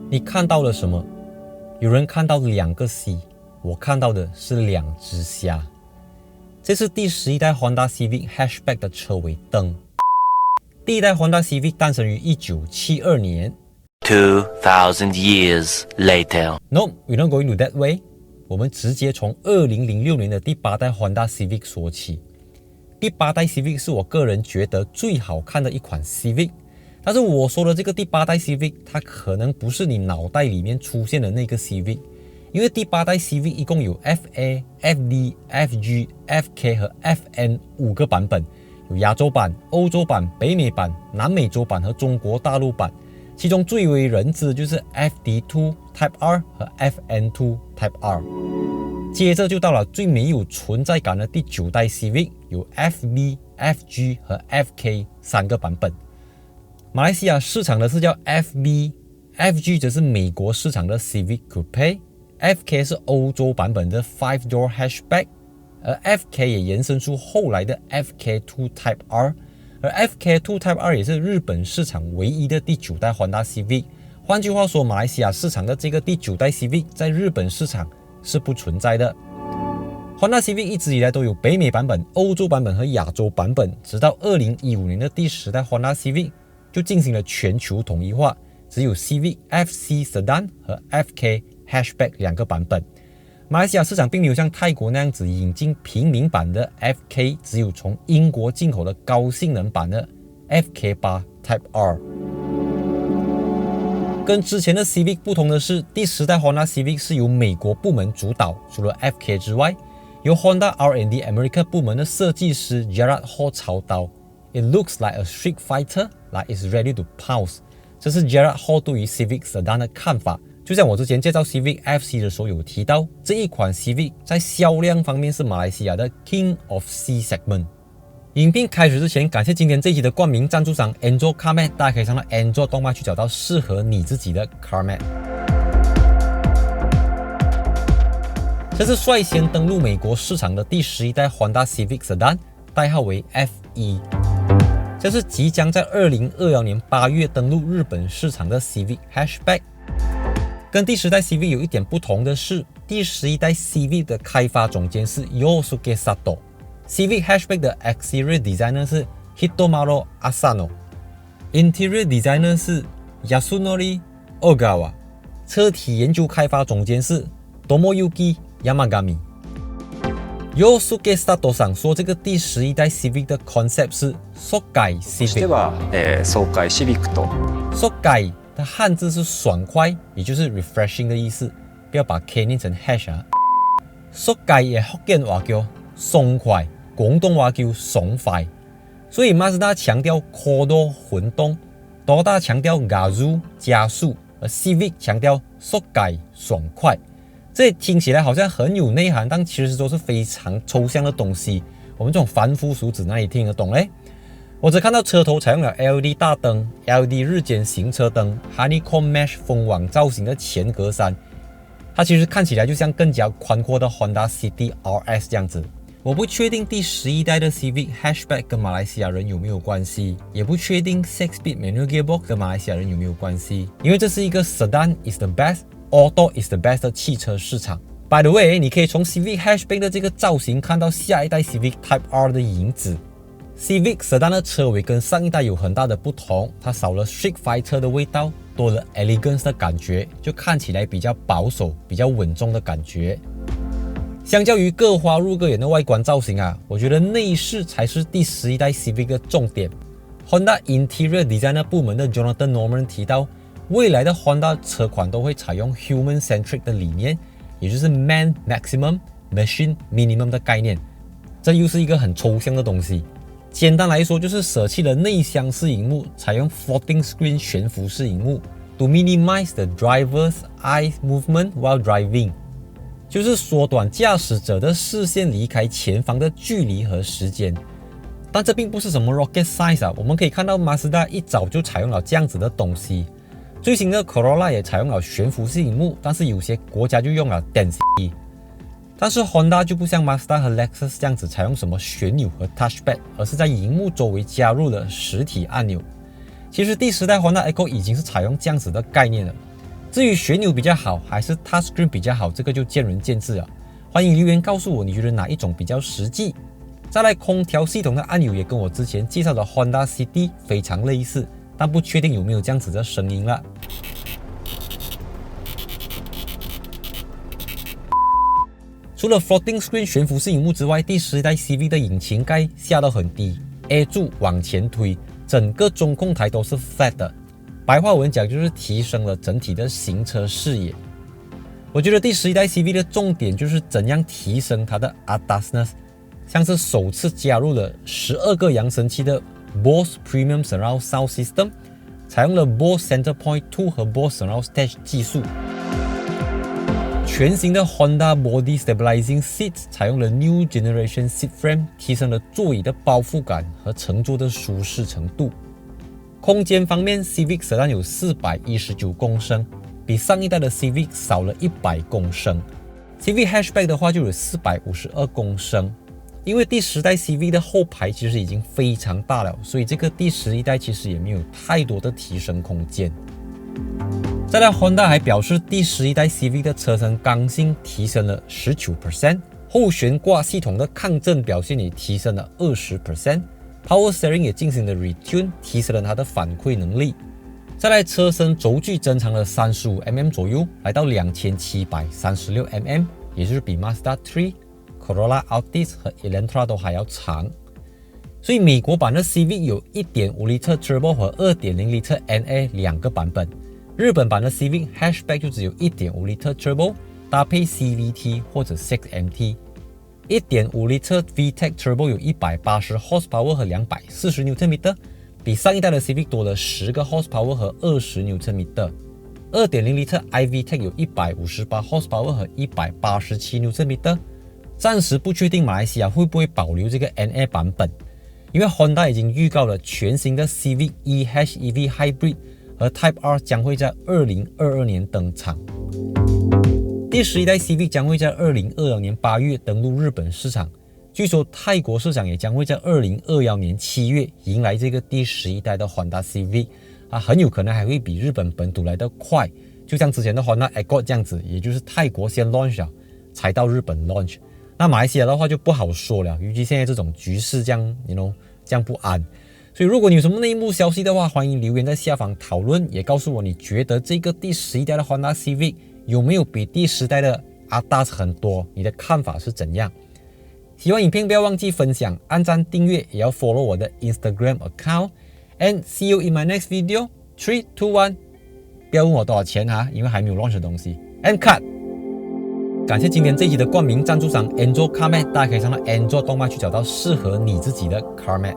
你看到了什么？有人看到2个 C， 我看到的是2只虾。这是第11代 Honda Civic Hatchback 的车尾灯。第一代 Honda Civic 诞生于1972年。2000 years later. No, we're not going to that way. 我们直接从2006年的第8代 Honda Civic 说起。第8代 Civic 是我个人觉得最好看的一款 Civic。但是我说的这个第8代 Civic， 它可能不是你脑袋里面出现的那个 Civic， 因为第8代 Civic 一共有 FA、FD、FG、FK 和 FN 5个版本，有亚洲版、欧洲版、北美版、南美洲版和中国大陆版。其中最为人知的就是 FD2 Type R 和 FN2 Type R。接着就到了最没有存在感的第9代 Civic， 有 FB、FG 和 FK 3个版本。马来西亚市场的是叫 FB，FG 则是美国市场的 Civic Coupe，FK 是欧洲版本的 5-door hatchback， 而 FK 也延伸出后来的 FK2 Type R， 而 FK2 Type R 也是日本市场唯一的第9代 Honda Civic。换句话说，马来西亚市场的这个第9代 Civic 在日本市场是不存在的。Honda Civic 一直以来都有北美版本、欧洲版本和亚洲版本，直到2015年的第10代 Honda Civic就进行了全球统一化，只有 Civic FC Sedan 和 FK Hatchback 2个版本。马来西亚市场并没有像泰国那样子引进平民版的 FK， 只有从英国进口的高性能版的 FK8 Type R。跟之前的 Civic 不同的是，第10代 Honda Civic 是由美国部门主导，除了 FK 之外，由 Honda R&D America 部门的设计师 Gerard Hall 操刀。It looks like a street fighter, like it's ready to pounce。 这是 Gerard Hall 对于 Civic Sedan 的看法。就像我之前介绍 Civic FC 的时候有提到，这一款 Civic 在销量方面是马来西亚的 King of C Segment。 影片开始之前，感谢今天这一期的冠名赞助商 Andro Carmat， 大家可以上到 Andro 动漫去找到适合你自己的 Carmat。 这是率先登陆美国市场的第11代 Honda Civic Sedan， 代号为 FE。 这是即将在2021年8月登陆日本市场的 Civic Hatchback。 跟第10代 Civic 有一点不同的是，第11代 Civic 的开发总监是 Yosuke Sato。Civic Hatchback 的 Exterior Designer 是 Hitomaru Asano，Interior Designer 是 Yasunori Ogawa， 车体研究开发总监是 Tomoyuki Yamagami。Yosuke Sato 上说，这个第11代 Civic 的 concept 是 Sokai Civic。Sokai 的汉字是爽快，也就是 refreshing 的意思，不要把 K 念成 hash 啊。Sokai 也福建话叫爽快，广东话叫爽快。所以 Mazda 强调 Kodo 混动，Toyota 强调 Gazoo 加速，而 Civic 强调 Sokai 爽快。这听起来好像很有内涵，但其实都是非常抽象的东西。我们这种凡夫俗子哪里听得懂嘞？我只看到车头采用了 LED 大灯、LED 日间行车灯、Honeycomb Mesh 风网造型的前格栅，它其实看起来就像更加宽阔的 Honda City RS 这样子。我不确定第11代的 Civic Hatchback 跟马来西亚人有没有关系，也不确定 6-speed manual gearbox 跟马来西亚人有没有关系，因为这是一个 Sedan is the best、Auto is the best 的汽车市场。By the way， 你可以从 Civic Hatchback 的这个造型看到下一代 Civic Type R 的影子。Civic Sedan 的车尾跟上一代有很大的不同，它少了 Street Fighter 的味道，多了 Elegance 的感觉，就看起来比较保守、比较稳重的感觉。相较于各花入各眼的外观造型啊，我觉得内饰才是第11代 Civic 的重点。Honda Interior Designer 部门的 Jonathan Norman 提到，未来的 Honda 车款都会采用 Human-Centric 的理念，也就是 Man Maximum Machine Minimum 的概念。这又是一个很抽象的东西。简单来说，就是舍弃了内厢式萤幕，采用 Floating Screen 悬浮式萤幕 to minimize the driver's eye movement while driving， 就是缩短驾驶者的视线离开前方的距离和时间。但这并不是什么 rocket science 啊，我们可以看到 Mazda 一早就采用了这样子的东西。最新的 Corolla 也采用了悬浮式萤幕，但是有些国家就用了 Density。但是 Honda 就不像 Mazda 和 Lexus 这样子采用什么旋钮和 Touchpad， 而是在萤幕周围加入了实体按钮。其实第10代 Honda Accord 已经是采用这样子的概念了。至于旋钮比较好还是 touchscreen 比较好，这个就见仁见智了。欢迎留言告诉我你觉得哪一种比较实际。再来，空调系统的按钮也跟我之前介绍的 Honda City 非常类似，但不确定有没有这样子的声音了。除了 Floating Screen 悬浮式萤幕之外，第11代 CV 的引擎盖下到很低 ，A 柱往前推，整个中控台都是 flat 的。白话文讲就是提升了整体的行车视野。我觉得第11代 CV 的重点就是怎样提升它的 ADASness， 像是首次加入了12个扬声器的 Bose Premium Surround Sound System， 采用了 Bose Centerpoint 2和 Bose Surround Stage 技术。全新的 Honda Body Stabilizing Seats 采用了 New Generation Seat Frame， 提升了座椅的包覆感和乘坐的舒适程度。空间方面 ，Civic Sedan 有419公升，比上一代的 Civic 少了100公升。Civic Hatchback 的话就有452公升。因为第10代 CV 的后排其实已经非常大了，所以这个第11代其实也没有太多的提升空间。再来 ，Honda 还表示第11代 CV 的车身刚性提升了19%， 后悬挂系统的抗震表现也提升了20%，Power Steering 也进行了 Retune， 提升了它的反馈能力。再来，车身轴距增长了35mm 左右，来到2736mm， 也就是比 Mazda 3、Corolla Altis 和 Elantra 都还要长。所以美国版的 Civic 有 1.5L Turbo 和 2.0L NA 两个版本。日本版的 Civic Hatchback 就只有 1.5L Turbo， 搭配 CVT 或者 6MT。1.5L VTEC Turbo 有180 horsepower 和240 Nm， 比上一代的 Civic 多了10个 horsepower 和20 Nm。2.0L iVTEC 有158 horsepower 和187 Nm。暂时不确定马来西亚会不会保留这个 NA 版本，因为 Honda 已经预告了全新的 Civic e:HEV Hybrid 和 Type R 将会在2022年登场。第11代 Civic 将会在2022年8月登陆日本市场，据说泰国市场也将会在2021年7月迎来这个第11代的 Honda Civic， 很有可能还会比日本本土来得快，就像之前的 Honda Accord 这样子，也就是泰国先 launch 了，才到日本 launch。那马来西亚的话就不好说了，尤其现在这种局势这样这样不安。所以如果你有什么内幕消息的话，欢迎留言在下方讨论，也告诉我你觉得这个第11代的 Honda Civic 有没有比第10代的 ADAS 很多，你的看法是怎样？喜欢影片不要忘记分享、按赞、订阅，也要 follow 我的 Instagram account。 And see you in my next video. 3, 2, 1。 不要问我多少钱因为还没有 launch 的东西。 And cut。 感谢今天这一集的冠名赞助商 Android Car Mat， 大家可以上到 Android 动漫去找到适合你自己的 Car Mat。